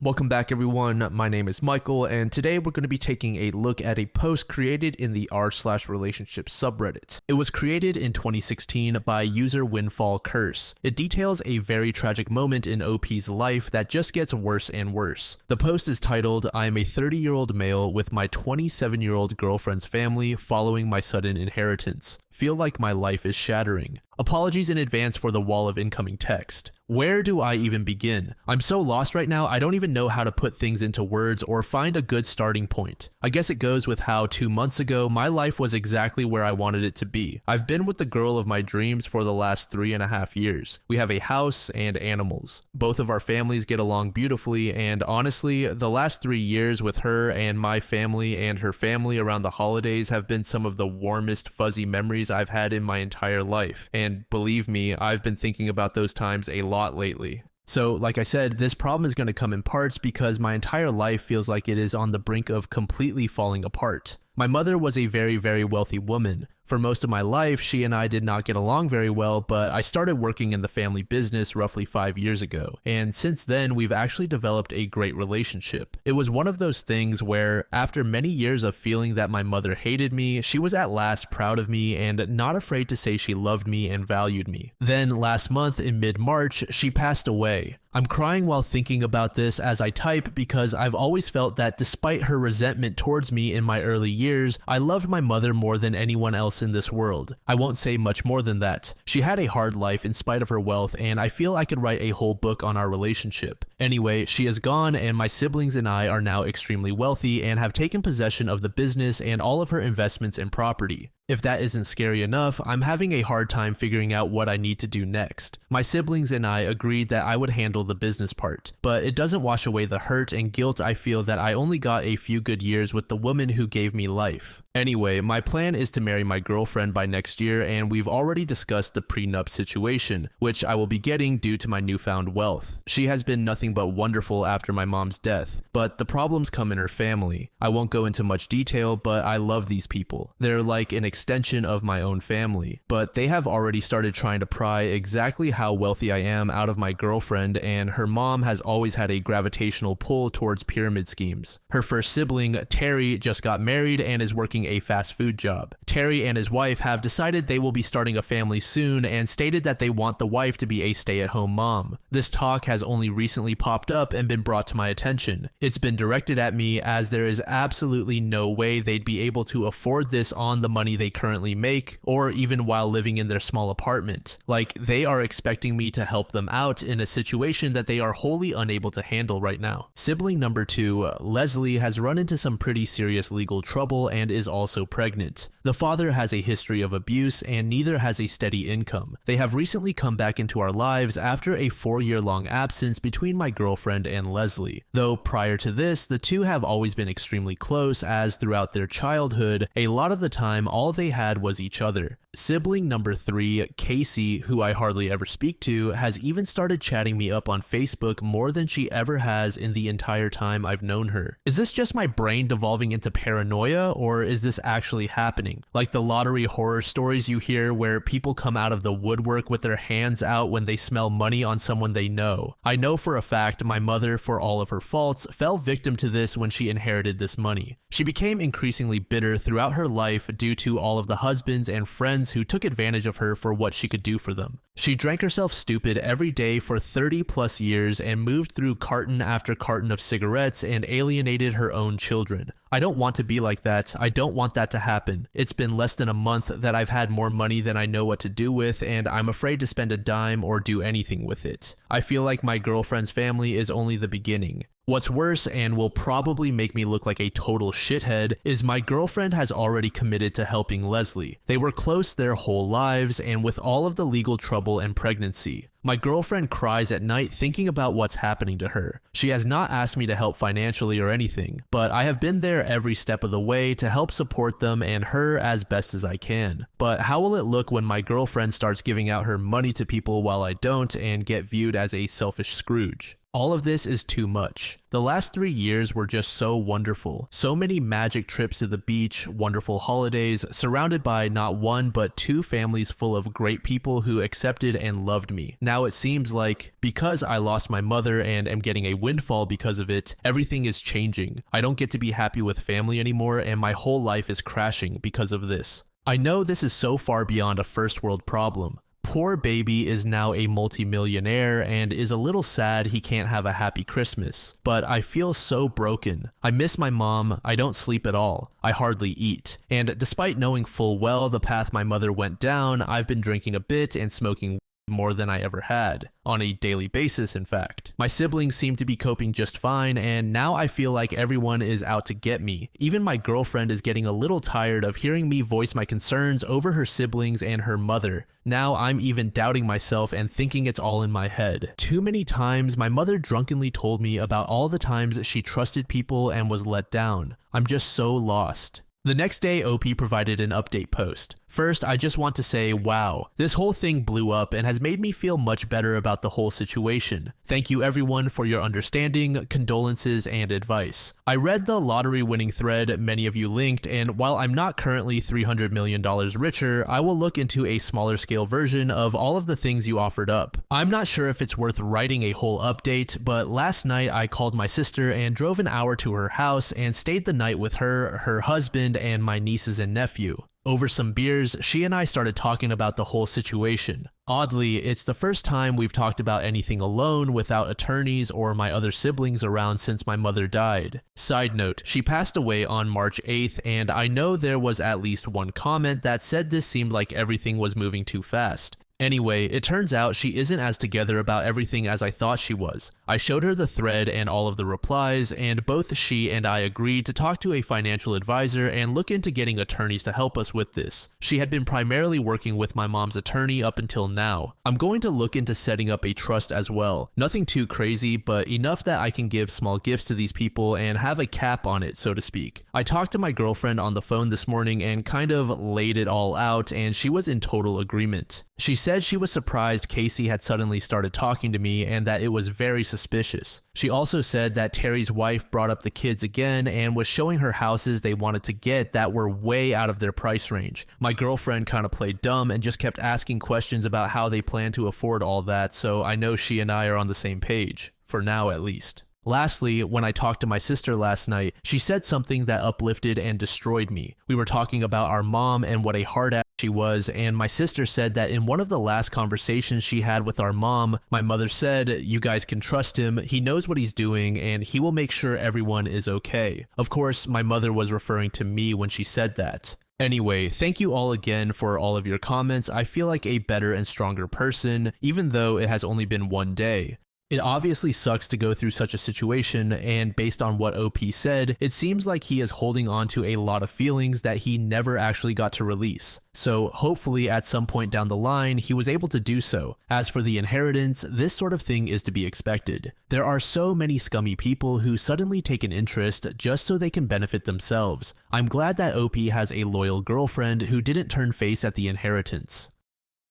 Welcome back, everyone. My name is Michael, and today we're going to be taking a look at a post created in the r/relationship subreddit. It was created in 2016 by user windfall curse. It details a very tragic moment in OP's life that just gets worse and worse. The post is titled, "I am a 30-year-old male with my 27-year-old girlfriend's family following my sudden inheritance. Feel like my life is shattering. Apologies in advance for the wall of incoming text. Where do I even begin? I'm so lost right now, I don't even know how to put things into words or find a good starting point. I guess it goes with how 2 months ago, my life was exactly where I wanted it to be. I've been with the girl of my dreams for the last 3.5 years. We have a house and animals. Both of our families get along beautifully, and honestly, the last 3 years with her and my family and her family around the holidays have been some of the warmest fuzzy memories I've had in my entire life. And believe me, I've been thinking about those times a lot lately. So, like I said, this problem is going to come in parts because my entire life feels like it is on the brink of completely falling apart. My mother was a very, very wealthy woman. For most of my life, she and I did not get along very well, but I started working in the family business roughly 5 years ago, and since then, we've actually developed a great relationship. It was one of those things where, after many years of feeling that my mother hated me, she was at last proud of me and not afraid to say she loved me and valued me. Then, last month in mid-March, she passed away. I'm crying while thinking about this as I type because I've always felt that despite her resentment towards me in my early years, I loved my mother more than anyone else in this world. I won't say much more than that. She had a hard life in spite of her wealth, and I feel I could write a whole book on our relationship. Anyway, she is gone, and my siblings and I are now extremely wealthy and have taken possession of the business and all of her investments and property. If that isn't scary enough, I'm having a hard time figuring out what I need to do next. My siblings and I agreed that I would handle the business part, but it doesn't wash away the hurt and guilt I feel that I only got a few good years with the woman who gave me life. Anyway, my plan is to marry my girlfriend by next year, and we've already discussed the prenup situation, which I will be getting due to my newfound wealth. She has been nothing but wonderful after my mom's death, but the problems come in her family. I won't go into much detail, but I love these people. They're like an extension of my own family, but they have already started trying to pry exactly how wealthy I am out of my girlfriend, and her mom has always had a gravitational pull towards pyramid schemes. Her first sibling, Terry, just got married and is working a fast food job. Terry and his wife have decided they will be starting a family soon and stated that they want the wife to be a stay-at-home mom. This talk has only recently popped up and been brought to my attention. It's been directed at me as there is absolutely no way they'd be able to afford this on the money they currently make, or even while living in their small apartment. Like, they are expecting me to help them out in a situation that they are wholly unable to handle right now. Sibling number 2, Leslie, has run into some pretty serious legal trouble and is also pregnant. The father has a history of abuse and neither has a steady income. They have recently come back into our lives after a 4-year-long absence between my girlfriend and Leslie. Though prior to this, the two have always been extremely close, as throughout their childhood, a lot of the time all they had was each other. Sibling number 3, Casey, who I hardly ever speak to, has even started chatting me up on Facebook more than she ever has in the entire time I've known her. Is this just my brain devolving into paranoia, or is this actually happening? Like the lottery horror stories you hear where people come out of the woodwork with their hands out when they smell money on someone they know. I know for a fact my mother, for all of her faults, fell victim to this when she inherited this money. She became increasingly bitter throughout her life due to all of the husbands and friends who took advantage of her for what she could do for them. She drank herself stupid every day for 30 plus years and moved through carton after carton of cigarettes and alienated her own children. I don't want to be like that. I don't want that to happen. It's been less than a month that I've had more money than I know what to do with, and I'm afraid to spend a dime or do anything with it. I feel like my girlfriend's family is only the beginning. What's worse, and will probably make me look like a total shithead, is my girlfriend has already committed to helping Leslie. They were close their whole lives, and with all of the legal trouble and pregnancy, my girlfriend cries at night thinking about what's happening to her. She has not asked me to help financially or anything, but I have been there every step of the way to help support them and her as best as I can. But how will it look when my girlfriend starts giving out her money to people while I don't and get viewed as a selfish Scrooge? All of this is too much. The last 3 years were just so wonderful. So many magic trips to the beach, wonderful holidays, surrounded by not one but 2 families full of great people who accepted and loved me. Now it seems like, because I lost my mother and am getting a windfall because of it, everything is changing. I don't get to be happy with family anymore, and my whole life is crashing because of this. I know this is so far beyond a first world problem. Poor baby is now a multimillionaire and is a little sad he can't have a happy Christmas. But I feel so broken. I miss my mom, I don't sleep at all, I hardly eat. And despite knowing full well the path my mother went down, I've been drinking a bit and smoking more than I ever had, on a daily basis in fact. My siblings seem to be coping just fine, and now I feel like everyone is out to get me. Even my girlfriend is getting a little tired of hearing me voice my concerns over her siblings and her mother. Now I'm even doubting myself and thinking it's all in my head. Too many times my mother drunkenly told me about all the times she trusted people and was let down. I'm just so lost. The next day, OP provided an update post. First, I just want to say, wow, this whole thing blew up and has made me feel much better about the whole situation. Thank you everyone for your understanding, condolences, and advice. I read the lottery winning thread many of you linked, and while I'm not currently $300 million richer, I will look into a smaller scale version of all of the things you offered up. I'm not sure if it's worth writing a whole update, but last night I called my sister and drove an hour to her house and stayed the night with her, her husband, and my nieces and nephew. Over some beers, she and I started talking about the whole situation. Oddly, it's the first time we've talked about anything alone without attorneys or my other siblings around since my mother died. Side note, she passed away on March 8th, and I know there was at least one comment that said this seemed like everything was moving too fast. Anyway, it turns out she isn't as together about everything as I thought she was. I showed her the thread and all of the replies, and both she and I agreed to talk to a financial advisor and look into getting attorneys to help us with this. She had been primarily working with my mom's attorney up until now. I'm going to look into setting up a trust as well. Nothing too crazy, but enough that I can give small gifts to these people and have a cap on it, so to speak. I talked to my girlfriend on the phone this morning and kind of laid it all out, and she was in total agreement. She said she was surprised Casey had suddenly started talking to me and that it was very suspicious. She also said that Terry's wife brought up the kids again and was showing her houses they wanted to get that were way out of their price range. My girlfriend kind of played dumb and just kept asking questions about how they plan to afford all that, so I know she and I are on the same page, for now at least. Lastly, when I talked to my sister last night, she said something that uplifted and destroyed me. We were talking about our mom and what a hard ass she was, and my sister said that in one of the last conversations she had with our mom, my mother said, "You guys can trust him, he knows what he's doing, and he will make sure everyone is okay." Of course, my mother was referring to me when she said that. Anyway, thank you all again for all of your comments. I feel like a better and stronger person, even though it has only been one day. It obviously sucks to go through such a situation, and based on what OP said, it seems like he is holding on to a lot of feelings that he never actually got to release. So hopefully at some point down the line, he was able to do so. As for the inheritance, this sort of thing is to be expected. There are so many scummy people who suddenly take an interest just so they can benefit themselves. I'm glad that OP has a loyal girlfriend who didn't turn face at the inheritance.